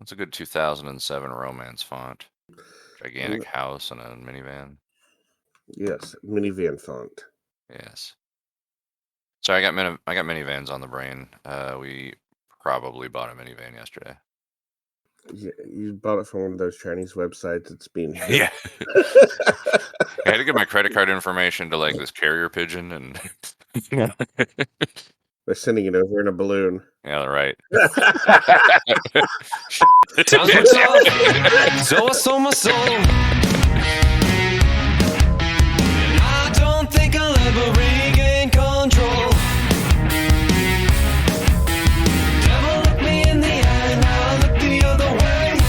That's a good 2007 romance font. Mm, Gigantic house and a minivan. yes, minivan font. Yes. Sorry, I got minivans on the brain. We probably bought a minivan yesterday. You bought it from one of those Chinese websites that's being Yeah. shipped. I had to give my credit card information to like this carrier pigeon and yeah, They're sending it over in a balloon. yeah, right. Times were tough, so I sold my soul. And I don't think I'll ever regain control. Devil looked me in the eye, now I look the other way.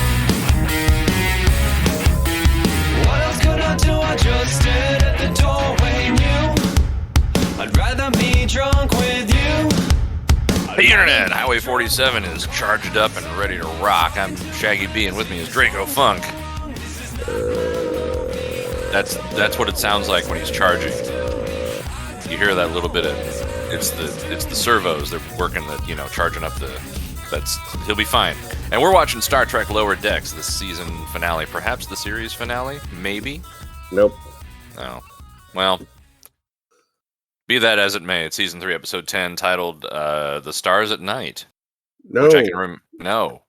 What else could I do? I just stared at the doorway, knew I'd rather be drunk with you. The internet, Highway 47 is charged up and ready to rock. I'm Shaggy B, and with me is Dracofunk. That's what it sounds like when he's charging. You hear that little bit of it's the servos. They're working the charging up the. He'll be fine. And we're watching Star Trek Lower Decks, the season finale, perhaps the series finale, maybe. Nope. Oh, well. Be that as it may, it's season 3, episode 10, titled "The Stars at Night," No. which I can no.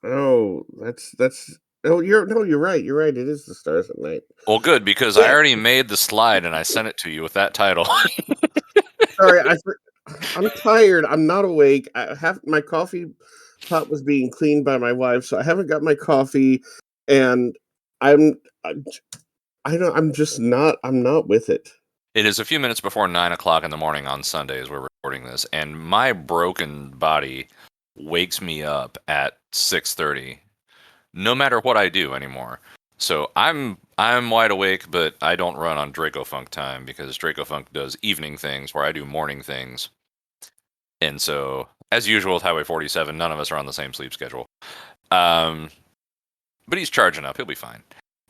Oh, that's. Oh, you're right. You're right. It is the stars at night. Well, good, because I already made the slide and I sent it to you with that title. Sorry, I'm tired. I'm not awake. My coffee pot was being cleaned by my wife, so I haven't got my coffee, and I'm I don't. I'm just not. I'm not with it. It is a few minutes before 9 o'clock in the morning on Sundays. We're recording this, and my broken body wakes me up at 6:30, no matter what I do anymore. So I'm wide awake, but I don't run on Dracofunk time because Dracofunk does evening things where I do morning things. And so, as usual with Highway 47, none of us are on the same sleep schedule. But he's charging up. He'll be fine.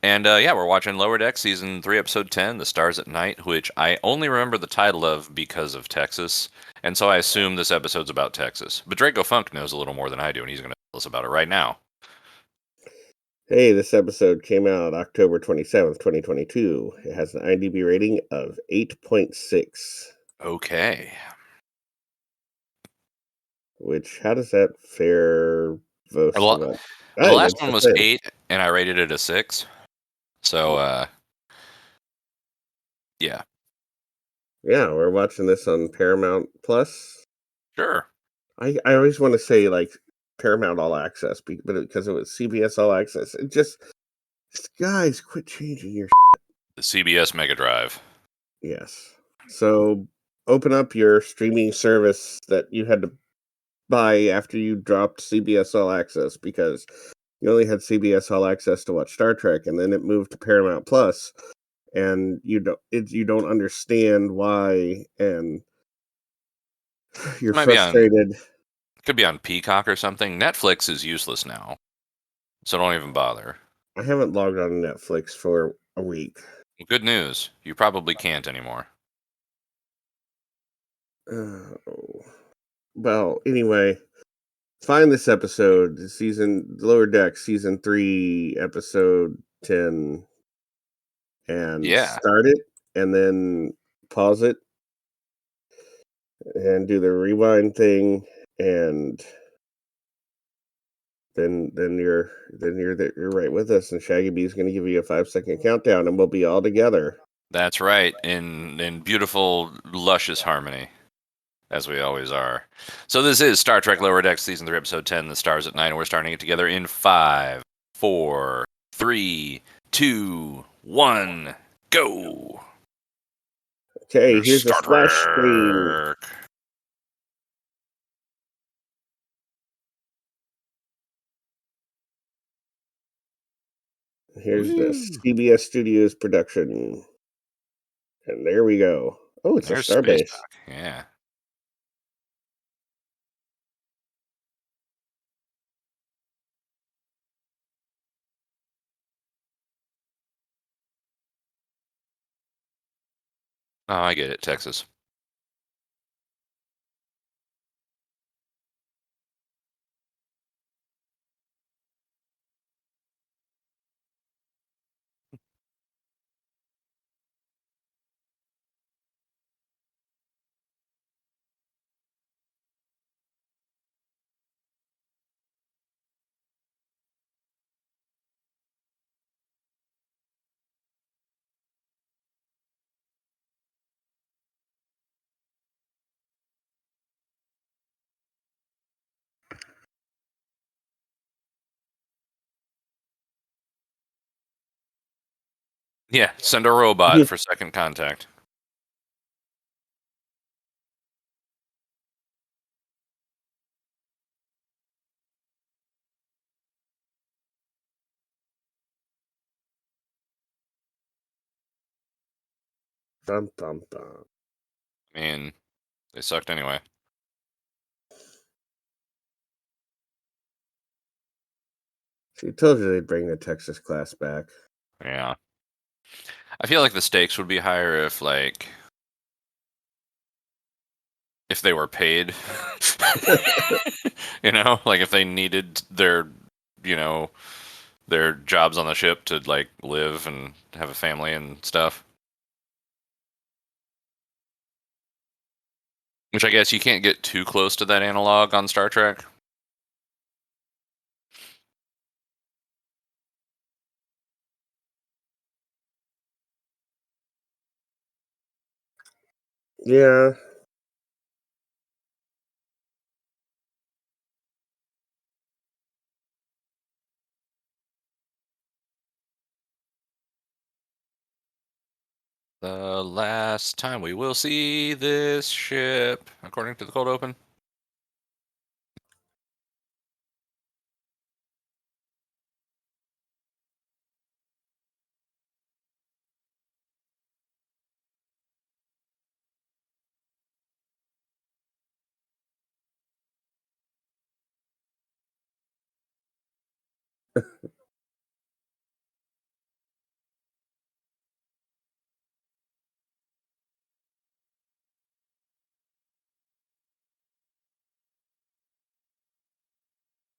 And yeah, we're watching Lower Deck, Season 3, Episode 10, The Stars at Night, which I only remember the title of because of Texas. And so I assume this episode's about Texas. But Dracofunk knows a little more than I do, and he's going to tell us about it right now. Hey, this episode came out October 27th, 2022. It has an IMDb rating of 8.6. Okay. Which, how does that fare versus The last one was 8, and I rated it a 6. So, yeah. Yeah, we're watching this on Paramount Plus. Sure. I always want to say, like, Paramount All Access, but because it was CBS All Access. It just, guys, quit changing your The CBS Mega Drive. Yes. So, open up your streaming service that you had to buy after you dropped CBS All Access, because you only had CBS All Access to watch Star Trek, and then it moved to Paramount Plus, and you don't understand why, and you're frustrated. Could be on Peacock or something. Netflix is useless now, so don't even bother. I haven't logged on to Netflix for a week. Good news, you probably can't anymore. Oh. Well, anyway, find this episode, Lower Deck, season 3, episode 10, and start it, and then pause it, and do the rewind thing, and then you're right with us, and Shaggy B is going to give you a 5-second countdown, and we'll be all together. That's right, in beautiful, luscious harmony, as we always are. So this is Star Trek Lower Decks, Season 3, Episode 10, The Stars at Night, and we're starting it together in 5, 4, 3, 2, 1, go! Okay, here's the splash screen. Here's the CBS Studios production. And there we go. Oh, it's a starbase. Yeah. Oh, I get it. Texas. Yeah, send a robot for second contact. Dum, dum, dum. I mean, they sucked anyway. She told you they'd bring the Texas class back. Yeah. I feel like the stakes would be higher if they were paid. Like if they needed you know, their jobs on the ship to like live and have a family and stuff. Which I guess you can't get too close to that analog on Star Trek. Yeah. The last time we will see this ship, according to the cold open.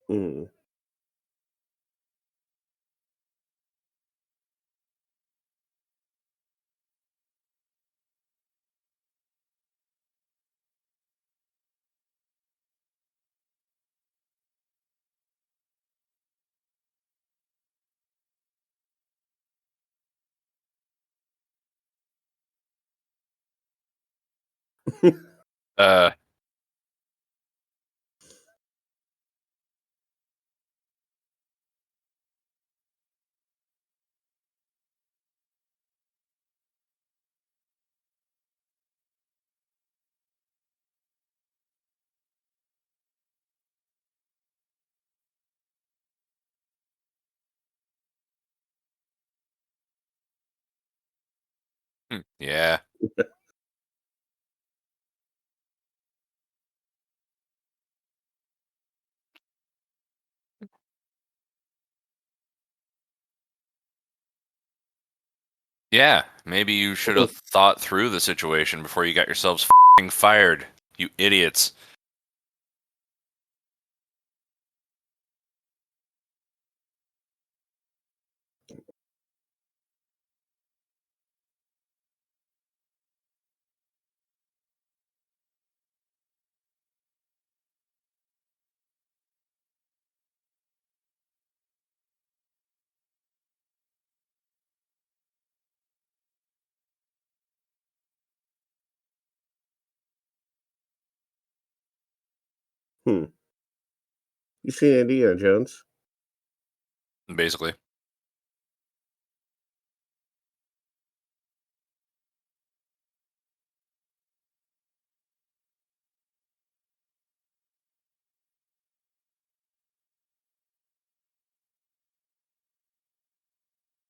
Mm. Uh, yeah. Yeah, maybe you should have thought through the situation before you got yourselves fing fired, you idiots. Hmm. You seen Indiana Jones? Basically.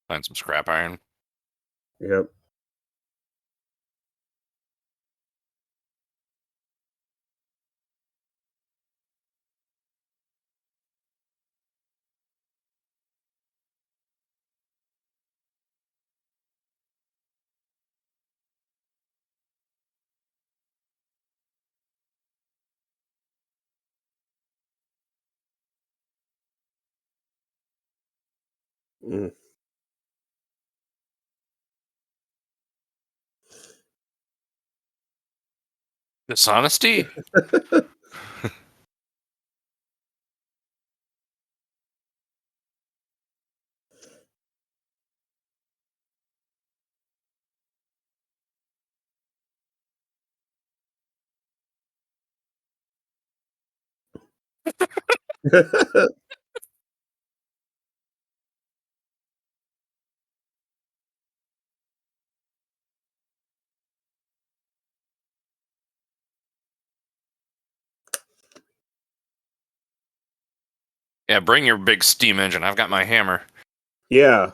Find some scrap iron. Yep. Mm. Dishonesty? Yeah, bring your big steam engine. I've got my hammer. Yeah.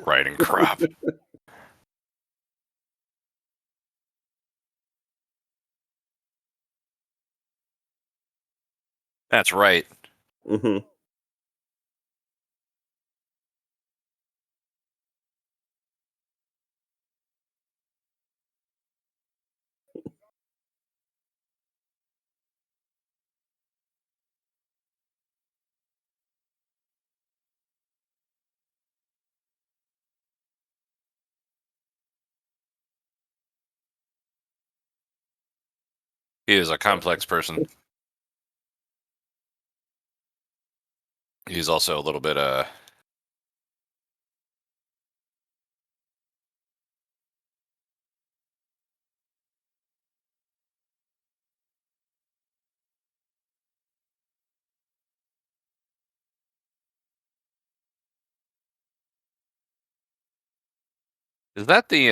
Writing crap. That's right. Hmm. He is a complex person. He's also a little bit Is that the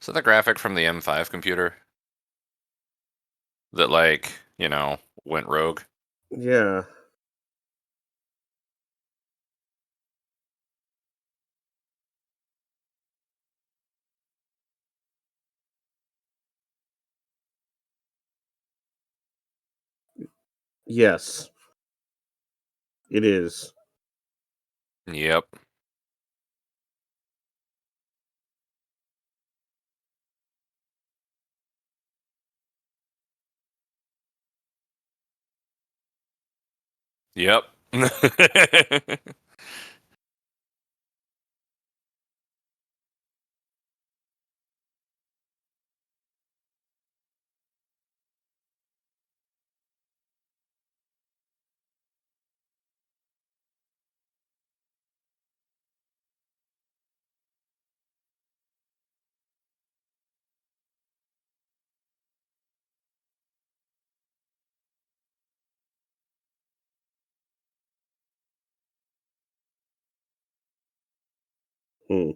is that the graphic from the M5 computer that, like, went rogue? Yeah. Yes, it is. Yep. Yep. Hmm.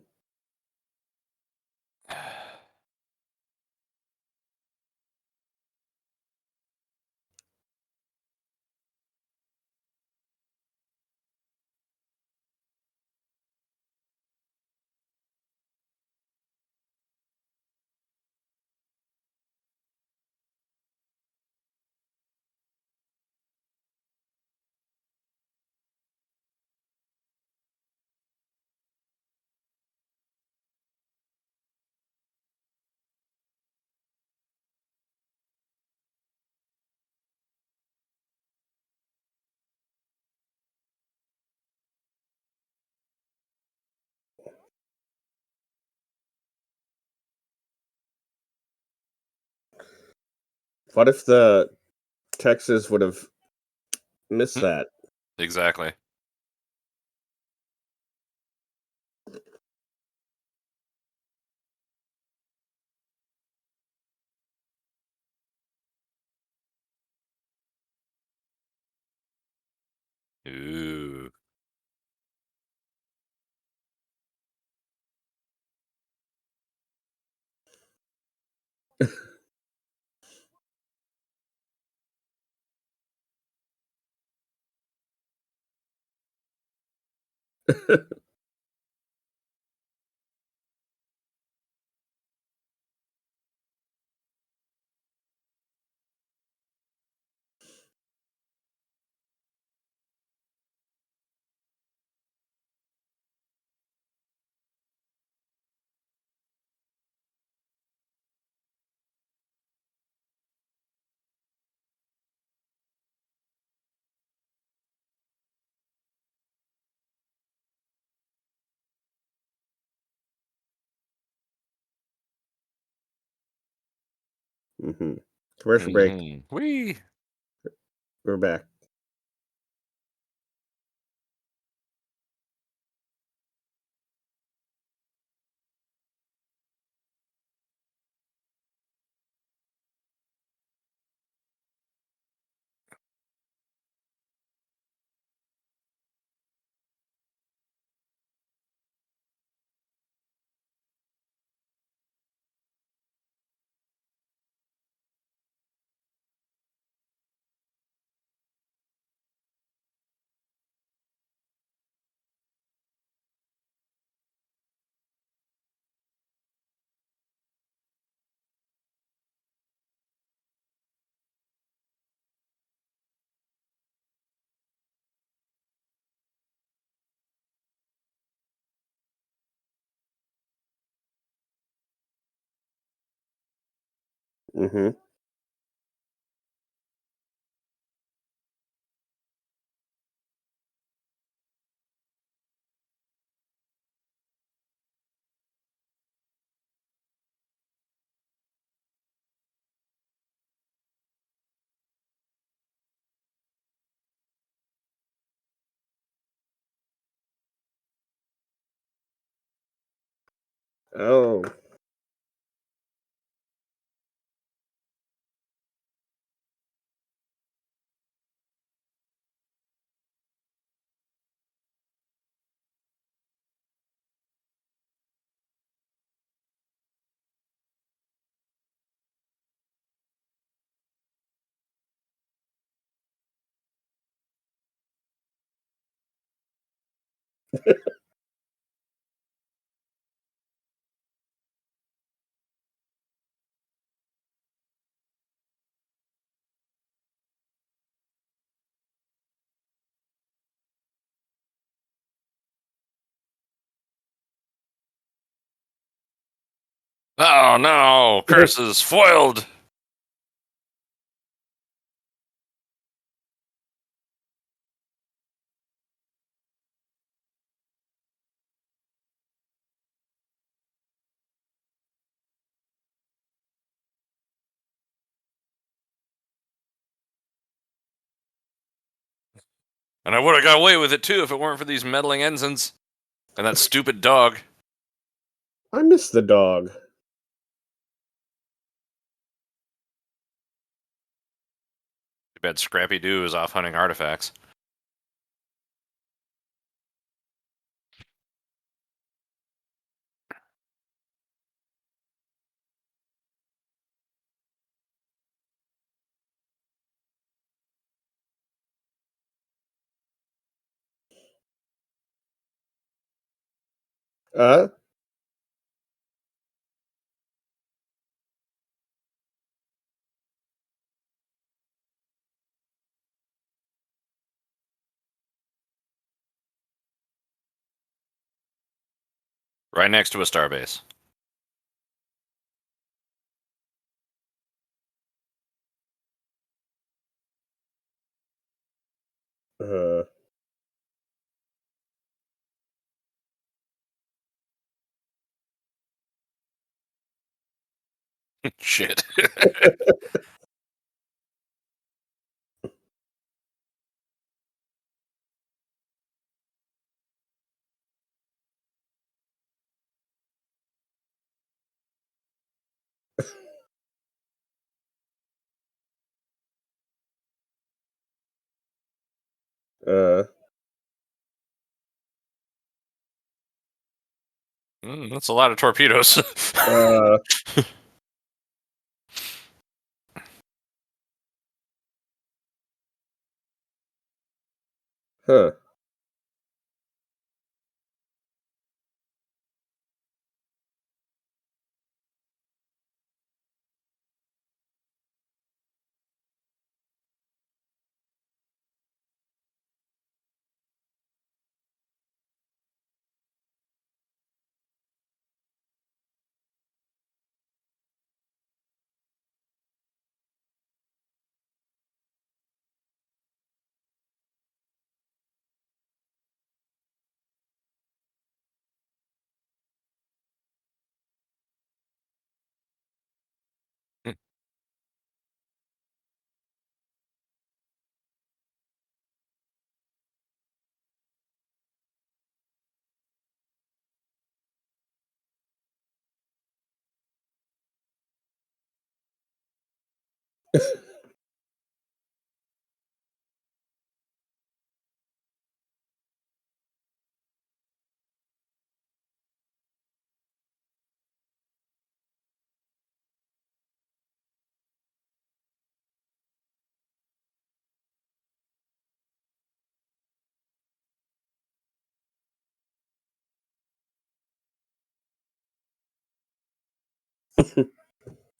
What if the Texas would have missed that? Exactly. Ooh. Mm-hmm. Commercial break. Whee! We're back. Mm-hmm. Oh. Oh no! Curses foiled! And I would have got away with it too if it weren't for these meddling ensigns. And that stupid dog. I miss the dog. Too bad Scrappy Doo is off hunting artifacts. Uh? Right next to a starbase. Uh. Shit. Uh. That's a lot of torpedoes. Uh. Huh.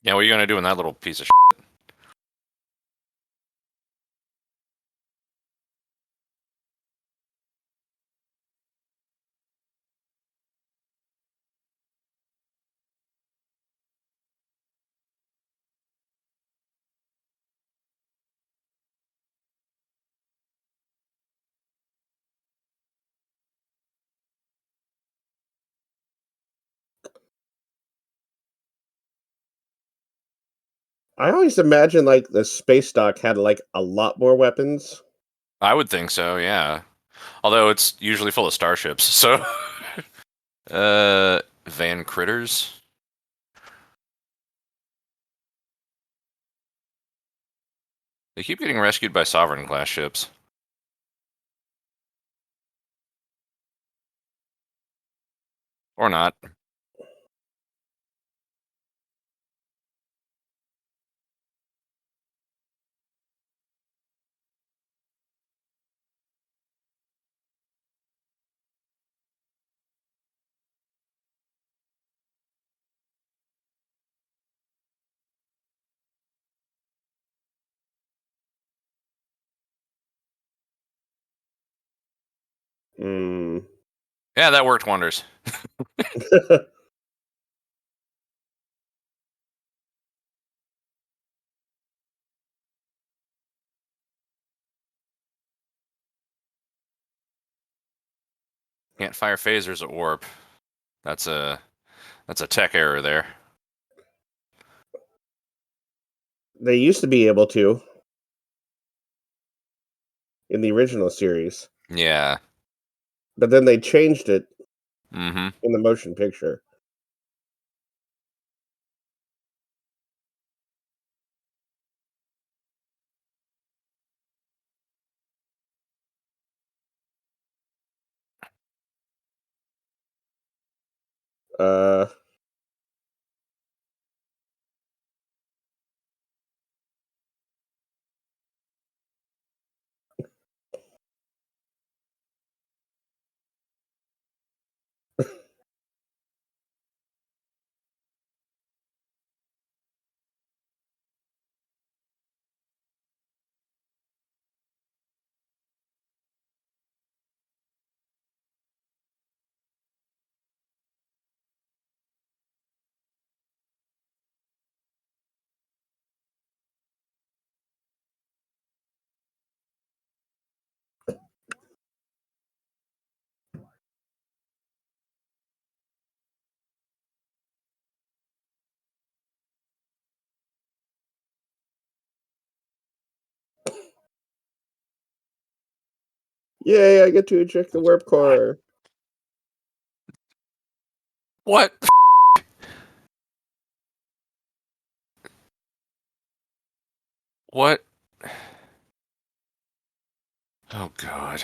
Yeah, what are you gonna do in that little piece of I always imagine like the space dock had like a lot more weapons. I would think so, yeah. Although it's usually full of starships, so Van Critters? They keep getting rescued by Sovereign class ships. Or not. Hmm. Yeah, that worked wonders. Can't fire phasers at warp. That's a tech error there. They used to be able to in the original series, Yeah. but then they changed it Mm-hmm. in the motion picture. Uh, Yay, I get to eject the warp core. What? What? Oh god.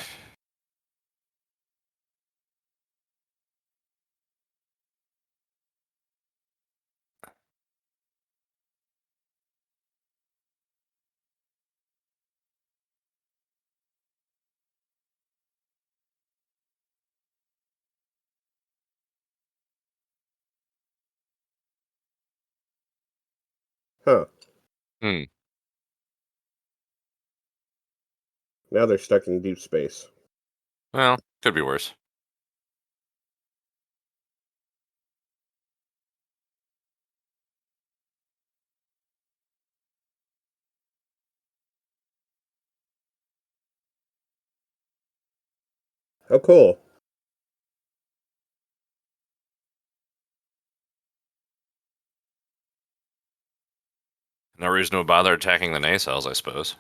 Huh. Hmm. Now they're stuck in deep space. Well, could be worse. How cool. No reason to bother attacking the nacelles, I suppose.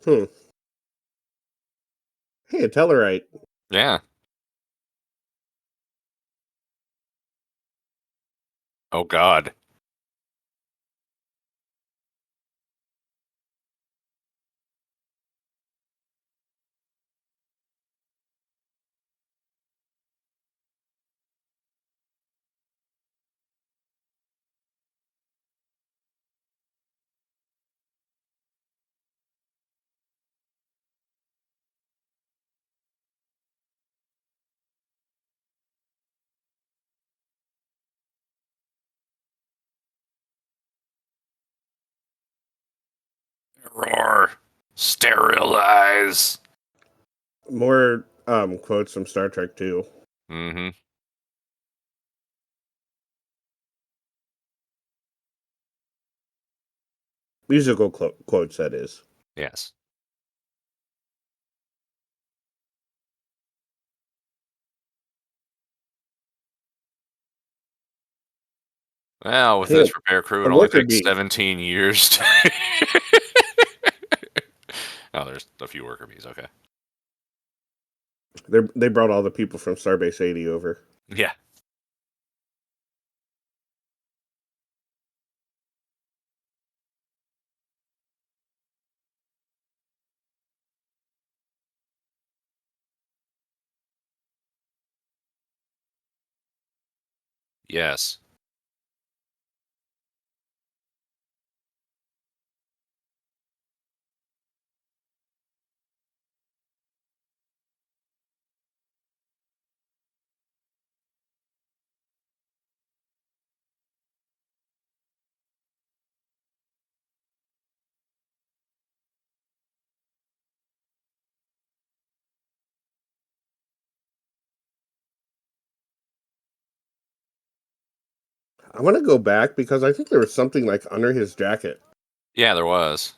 Hmm. Hey, a Tellarite. Yeah. Oh God. Roar. Sterilize. More quotes from Star Trek 2. Mm-hmm. Musical quotes, that is. Yes. Well, with Hey, this repair crew, a it only worker takes bee. 17 years to... Oh, there's a few worker bees. Okay. They brought all the people from Starbase 80 over. Yeah. Yes. I want to go back because I think there was something like under his jacket. Yeah, there was.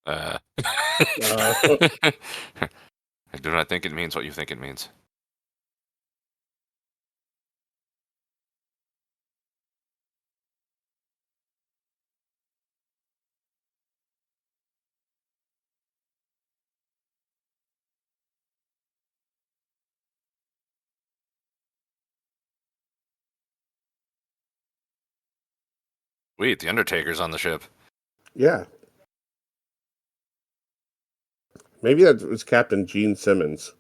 Uh... Uh, I do not think it means what you think it means. Wait, the Undertaker's on the ship. yeah. Maybe that was Captain Gene Simmons.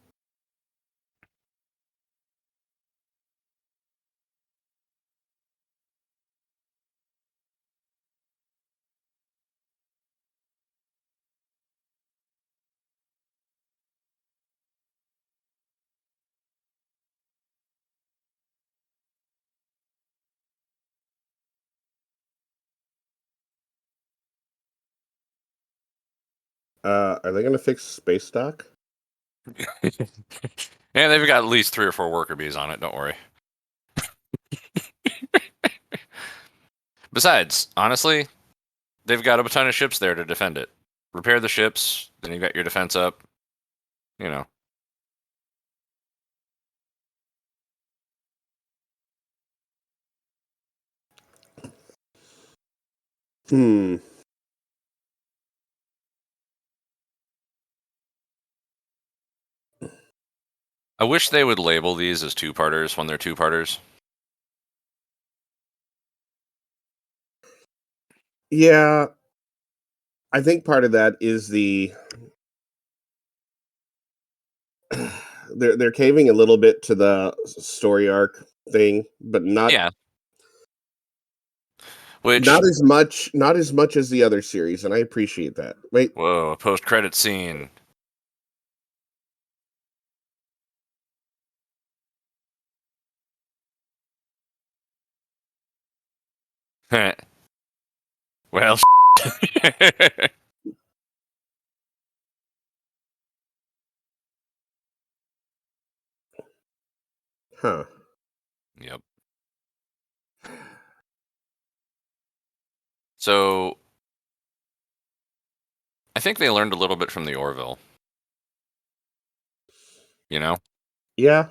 Are they going to fix space dock? Yeah, they've got at least 3 or 4 worker bees on it. Don't worry. Besides, honestly, they've got a ton of ships there to defend it. Repair the ships, then you got your defense up. You know. Hmm. I wish they would label these as two-parters when they're two-parters. Yeah, I think part of that is they're caving a little bit to the story arc thing, but not Yeah. Which, not as much as the other series, and I appreciate that. Wait, whoa, post-credit scene. Well, Huh. Yep. So I think they learned a little bit from the Orville. You know, Yeah.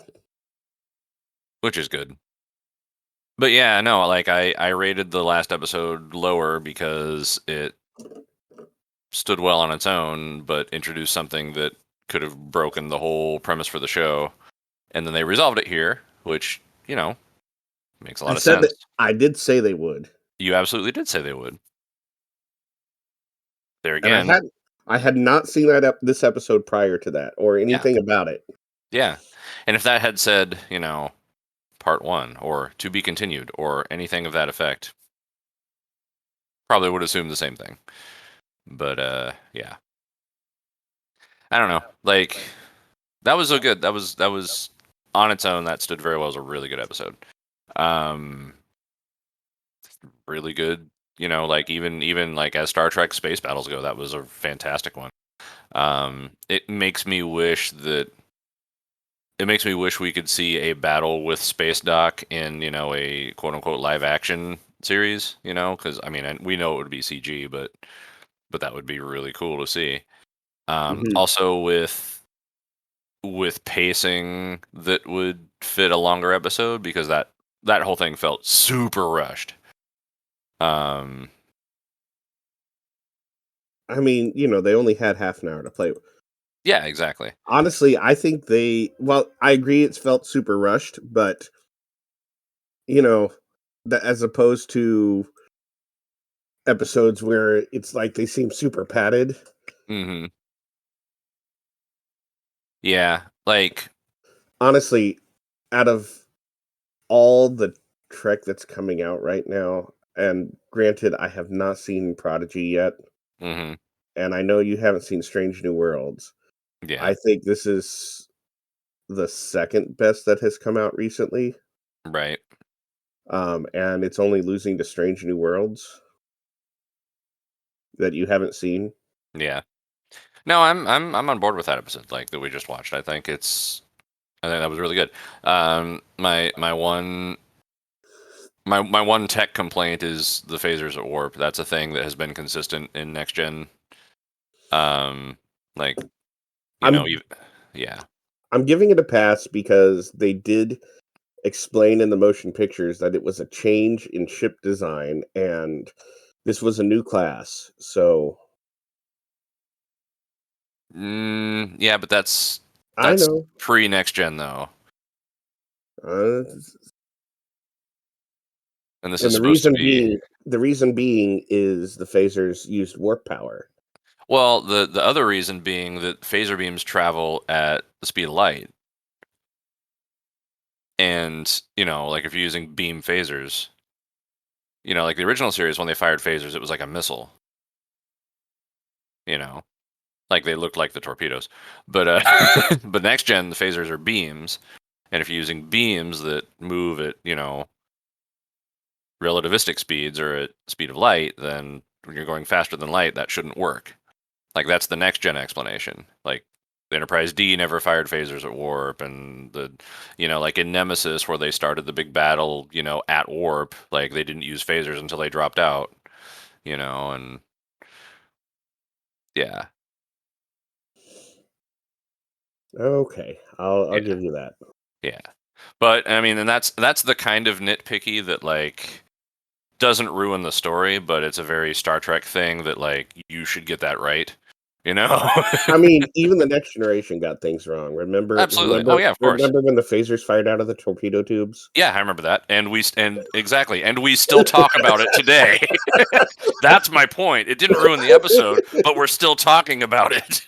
which is good. But yeah, no, like I rated the last episode lower because it stood well on its own, but introduced something that could have broken the whole premise for the show. And then they resolved it here, which, makes a I lot of said that sense. I did say they would. You absolutely did say they would. There And again, I had not seen this episode prior to that or yeah, anything about it. yeah. And if that had said, part one or to be continued or anything of that effect, probably would assume the same thing. But yeah. I don't know. Like that was so good. That was on its own, that stood very well as a really good episode. Um really good, like even like as Star Trek space battles go, that was a fantastic one. It makes me wish we could see a battle with Space Doc in, a quote unquote live action series, because I mean, we know it would be CG, but that would be really cool to see. Mhm. Also with pacing that would fit a longer episode because that whole thing felt super rushed. Um, I mean, they only had half an hour to play. yeah, exactly. Honestly, I think I agree it's felt super rushed, but you know, that as opposed to episodes where it's like they seem super padded. Hmm. Yeah, like, Honestly, out of all the Trek that's coming out right now, and granted, I have not seen Prodigy yet, hmm and I know you haven't seen Strange New Worlds. yeah, I think this is the second best that has come out recently, right, and it's only losing to Strange New Worlds that you haven't seen. yeah. No, I'm on board with that episode, like that we just watched. I think that was really good. My one tech complaint is the phasers at warp. That's a thing that has been consistent in next gen. Um, like I'm yeah. I'm giving it a pass because they did explain in the motion pictures that it was a change in ship design and this was a new class. So Yeah, but that's I that's know. pre next gen though, Uh, and this is and supposed to be. the reason being is the phasers used warp power. Well, the other reason being that phaser beams travel at the speed of light, and like if you're using beam phasers, like the original series when they fired phasers, it was like a missile. You know, like they looked like the torpedoes, but but next gen the phasers are beams, and if you're using beams that move at relativistic speeds or at speed of light, then when you're going faster than light, that shouldn't work. Like that's the next gen explanation. Like the Enterprise D never fired phasers at warp, and like in Nemesis where they started the big battle, at warp, like they didn't use phasers until they dropped out, and yeah, Okay, I'll yeah, give you that. yeah. But I mean, and that's the kind of nitpicky that like doesn't ruin the story, but it's a very Star Trek thing that like you should get that right, you know? I mean, even the next generation got things wrong. Remember, Absolutely. Oh yeah, of course. remember when the phasers fired out of the torpedo tubes? Yeah, I remember that, and exactly, and we still talk about it today. That's my point. It didn't ruin the episode, but we're still talking about it.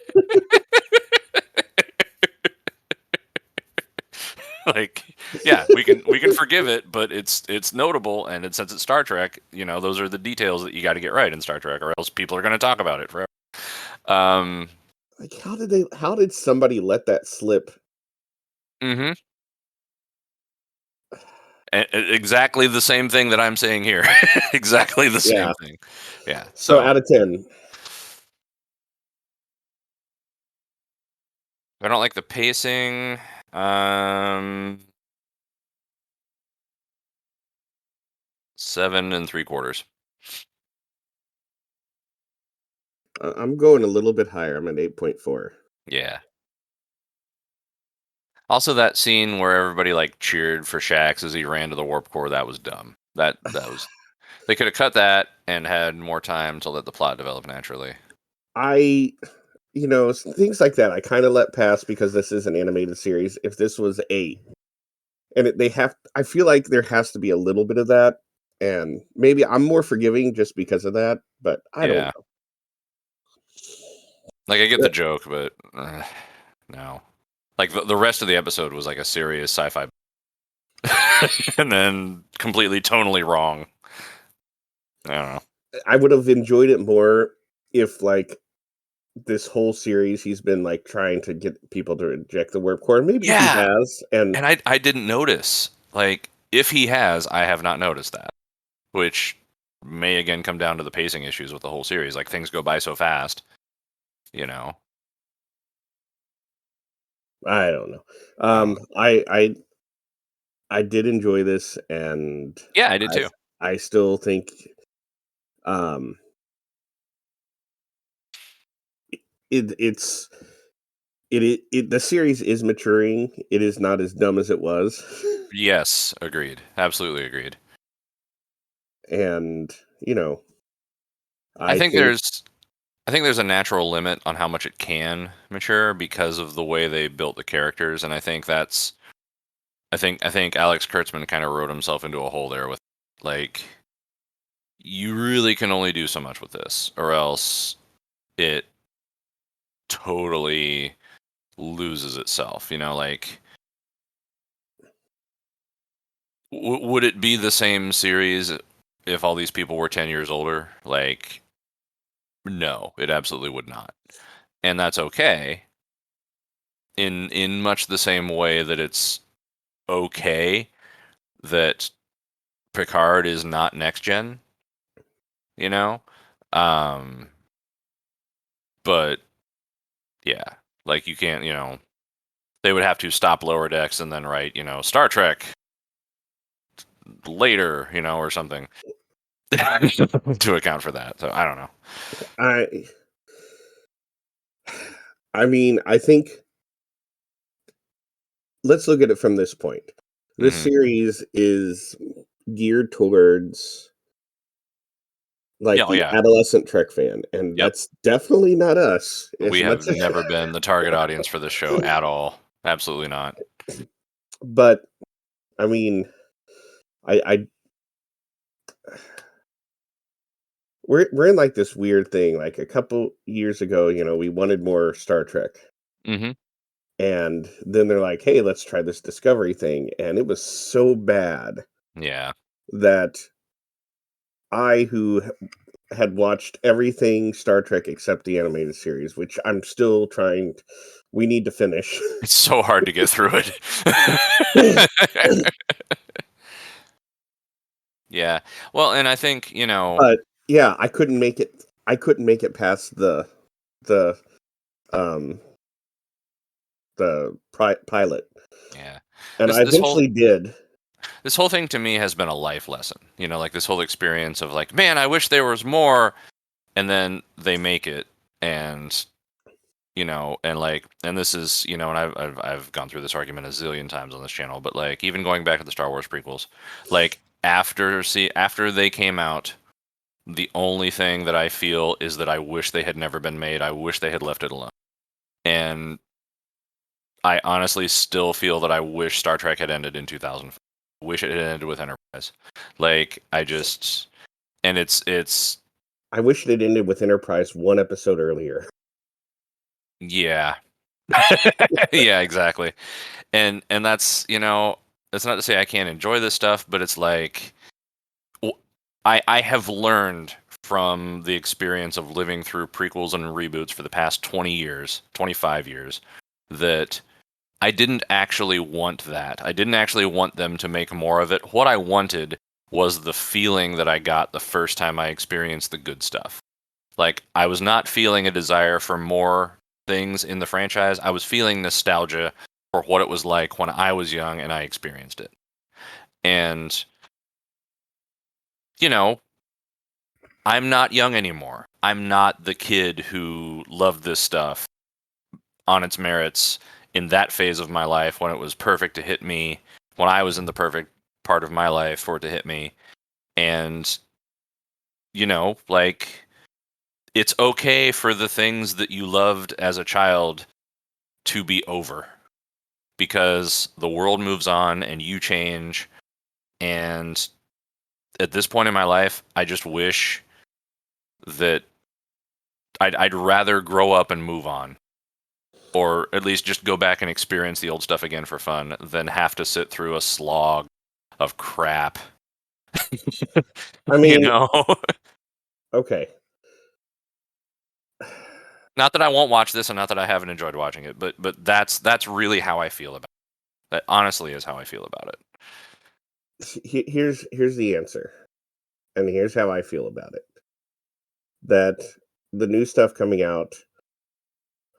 Like, yeah, we can forgive it, but it's notable, and since it's Star Trek, those are the details that you got to get right in Star Trek, or else people are going to talk about it forever. Um, Like, how did somebody let that slip? hmm exactly the same thing that I'm saying here. Exactly the same Yeah. thing. Yeah. So So out of 10, I don't like the pacing. Um, 7 3/4. I'm going a little bit higher. I'm at 8.4. Yeah. Also, that scene where everybody like cheered for Shax as he ran to the warp core, that was dumb. That was they could have cut that and had more time to let the plot develop naturally. I, things like that I kind of let pass because this is an animated series. If this was 8, and I feel like there has to be a little bit of that, and maybe I'm more forgiving just because of that, but I don't Yeah. know. Like I get the joke, but no. Like the rest of the episode was like a serious sci-fi and then completely tonally wrong. I don't know. I would have enjoyed it more if, like, this whole series he's been like trying to get people to reject the warp core. Maybe he Yeah. has, and And I didn't notice. Like if he has, I have not noticed that. Which may again come down to the pacing issues with the whole series. Like things go by so fast, you know. I don't know. I don't know. I did enjoy this, and Yeah, I did I too. I still think um it's the series is maturing. It is not as dumb as it was. Yes, agreed. Absolutely agreed. And I I think think there's I think there's a natural limit on how much it can mature because of the way they built the characters, and I think Alex Kurtzman kind of wrote himself into a hole there with like you really can only do so much with this, or else it totally loses itself. Like would it be the same series if all these people were 10 years older? Like, no, it absolutely would not, and that's okay. In much the same way that it's okay that Picard is not next gen, you know? Um but yeah, like you can't, they would have to stop Lower Decks and then write, Star Trek later, or something to account for that. So I don't know. I I mean, I think let's look at it from this point. This Hmm. series is geared towards Yeah, like oh the yeah. adolescent Trek fan, and Yep. that's definitely not us We as have much as never been the target audience for this show at all. Absolutely not. but I mean, I we're in like this weird thing. Like a couple years ago, we wanted more Star Trek. Hmm. And then they're like, "Hey, let's try this Discovery thing." And it was so bad Yeah. that who had watched everything Star Trek except the animated series, which I'm still trying we need to finish. It's so hard to get through it. Yeah. Well, and I think, But yeah, I couldn't make it past the um pilot. yeah. And This I this whole eventually did. this whole thing to me has been a life lesson. Like this whole experience of like, man, I wish there was more, and then they make it, and and this is, and I've gone through this argument a zillion times on this channel, but like even going back to the Star Wars prequels, like after they came out, the only thing that I feel is that I wish they had never been made. I wish they had left it alone. And I honestly still feel that I wish Star Trek had ended in 2005. Wish it had ended with Enterprise. Like I just and it's I wish it had ended with Enterprise one episode earlier. yeah. Yeah, exactly. And that's, that's not to say I can't enjoy this stuff, but it's like I have learned from the experience of living through prequels and reboots for the past 20 years, 25 years, that I didn't actually want that. I didn't actually want them to make more of it. What I wanted was the feeling that I got the first time I experienced the good stuff. Like, I was not feeling a desire for more things in the franchise. I was feeling nostalgia for what it was like when I was young and I experienced it. And you know, I'm not young anymore. I'm not the kid who loved this stuff on its merits in that phase of my life when it was perfect to hit me, when I was in the perfect part of my life for it to hit me. And, like, it's okay for the things that you loved as a child to be over because the world moves on and you change. And at this point in my life, I just wish that I'd rather grow up and move on, or at least just go back and experience the old stuff again for fun than have to sit through a slog of crap. I mean, Not okay. that I won't watch this, and not that I haven't enjoyed watching it, but that's really how I feel about it. That honestly is how I feel about it. Here's the answer, and here's how I feel about it. That the new stuff coming out,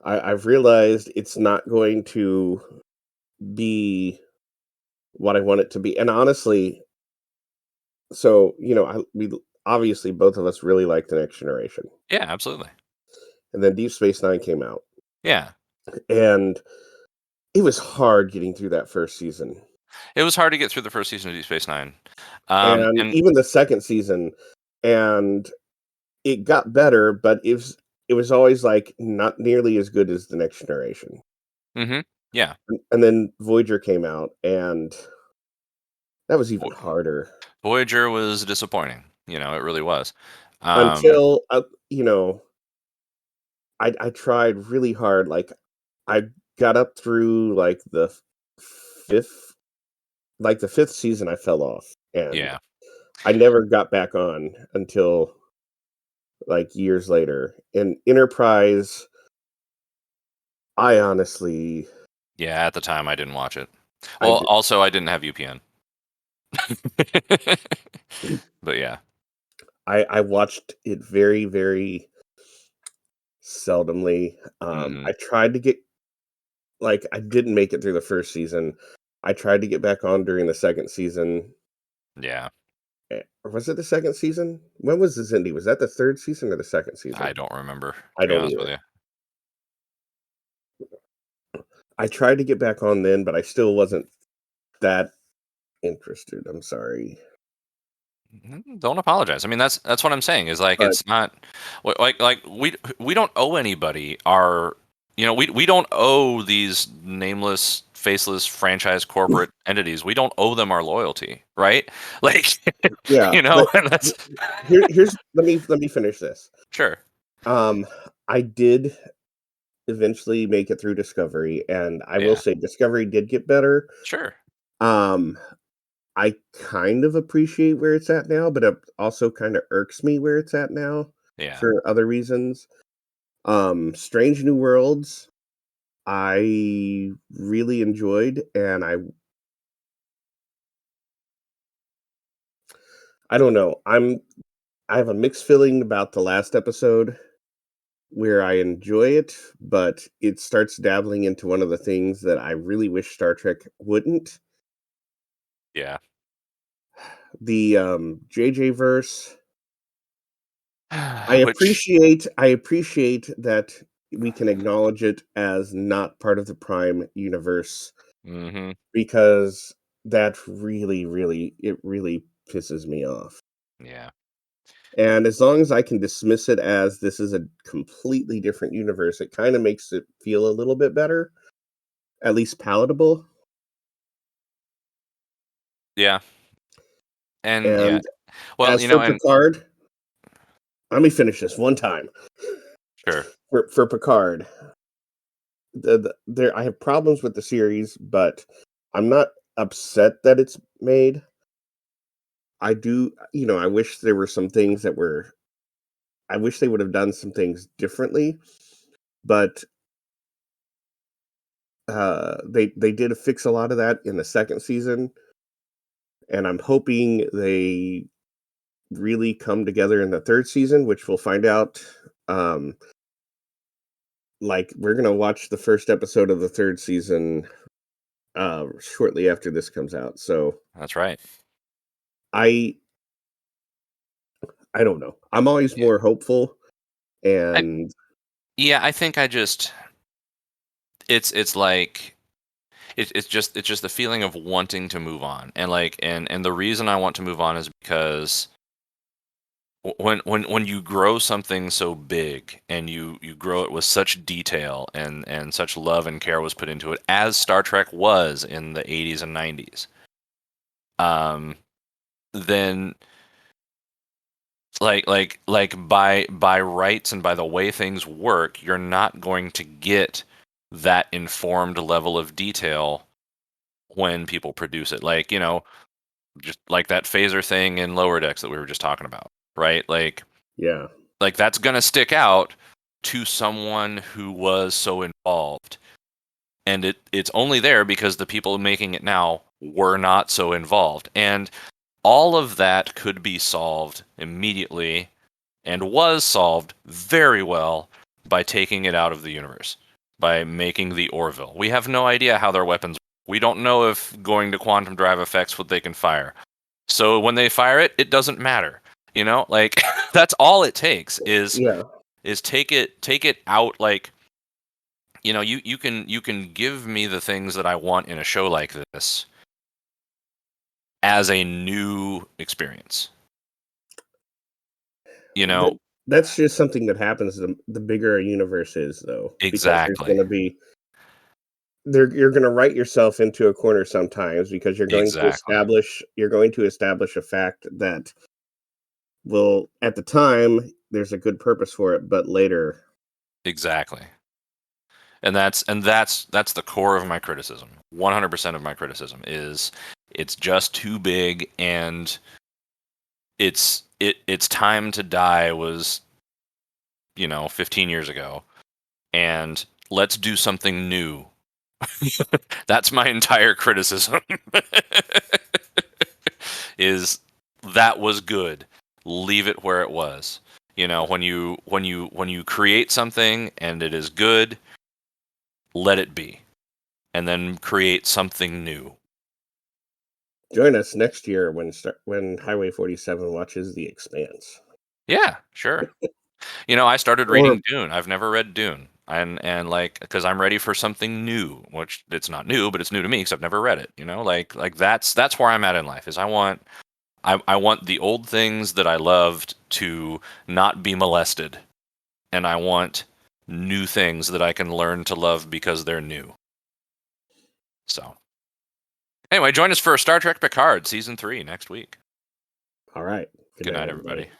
I've realized it's not going to be what I want it to be. And honestly, so we obviously both of us really like the Next Generation, Yeah, absolutely. and then Deep Space Nine came out, Yeah, and it was hard getting through that first season, it was hard to get through the first season of Deep Space Nine. and And even the second season, and it got better, but it was always like not nearly as good as the Next Generation. yeah, And then Voyager came out, and that was even Vo- harder Voyager was disappointing. It really was. Um, until I tried really hard. Like I got up through fifth, the fifth season. I fell off, and yeah, I never got back on until like years later. In Enterprise, I honestly, yeah. At the time, I didn't watch it. I Well, did, also, I didn't have UPN. But yeah. I watched it very, very seldomly. Hmm. I tried to get I didn't make it through the first season. I tried to get back on during the second season. Yeah. Or was it the second season? When was the Zindi? Was that the third season or the second I season? don't remember, I to be don't honest with either. you. I tried to get back on then, but I still wasn't that interested. I'm sorry. Don't apologize. I mean, that's what I'm saying. Is like But it's not like we don't owe anybody our we don't owe these nameless, faceless franchise corporate entities. We don't owe them our loyalty, right? Like yeah, and that's here's let me finish this. sure. Um I did eventually make it through Discovery, and I will Yeah, say Discovery did get better. sure. Um I kind of appreciate where it's at now, but it also kind of irks me where it's at now Yeah, for other reasons. Strange New Worlds, I really enjoyed, and I don't know. I have a mixed feeling about the last episode where I enjoy it, but it starts dabbling into one of the things that I really wish Star Trek wouldn't. yeah. The JJ verse. I Which appreciate that we can acknowledge it as not part of the Prime universe, hmm because that really pisses me off. yeah. And as long as I can dismiss it as this is a completely different universe, it kind of makes it feel a little bit better, at least palatable. Yeah. And yeah. And Well, as for and Picard, let me finish this one time. sure. For Picard, there I have problems with the series, but I'm not upset that it's made. I do, I wish there were some things that were. I wish they would have done some things differently, but they did fix a lot of that in the second season, and I'm hoping they really come together in the third season, which we'll find out. Um, we're gonna watch the first episode of the third season shortly after this comes out. So That's right. I I don't know. I'm always Yeah. more hopeful, I, and yeah, I think I just it's like it's just the feeling of wanting to move on, and like and the reason I want to move on is because when you grow something so big and you grow it with such detail and such love and care was put into it, as Star Trek was in the 80s and 90s, um then by rights and by the way things work, you're not going to get that informed level of detail when people produce it. Like, just like that phaser thing in Lower Decks that we were just talking about, right? yeah, Like that's going to stick out to someone who was so involved. And it's only there because the people making it now were not so involved. And all of that could be solved immediately and was solved very well by taking it out of the universe, by making the Orville. We have no idea how their weapons work. We don't know if going to quantum drive affects what they can fire. So when they fire it, it doesn't matter. Like that's all it takes yeah. is take it out. Like, you can give me the things that I want in a show like this as a new experience. You That know, that's just something that happens the bigger a universe is, though, because there's exactly. going to be you're going to write yourself into a corner sometimes because Exactly. you're going to establish a fact that will at the time there's a good purpose for it, but later, Exactly. And that's the core of my criticism. 100% of my criticism is it's just too big, and its time to die was 15 years ago, and let's do something new. That's my entire criticism. Is that was good. Leave it where it was. When you create something and it is good, let it be, and then create something new. join us next year when Highway 47 watches The Expanse. Yeah, sure. I started Or reading Dune. I've never read Dune, and like because I'm ready for something new, which it's not new, but it's new to me because I've never read it. Like that's where I'm at in life. Is I want the old things that I loved to not be molested, and I want new things that I can learn to love because they're new. So anyway, join us for Star Trek Picard season 3 next week. all right. Good Good night, night, everybody. everybody.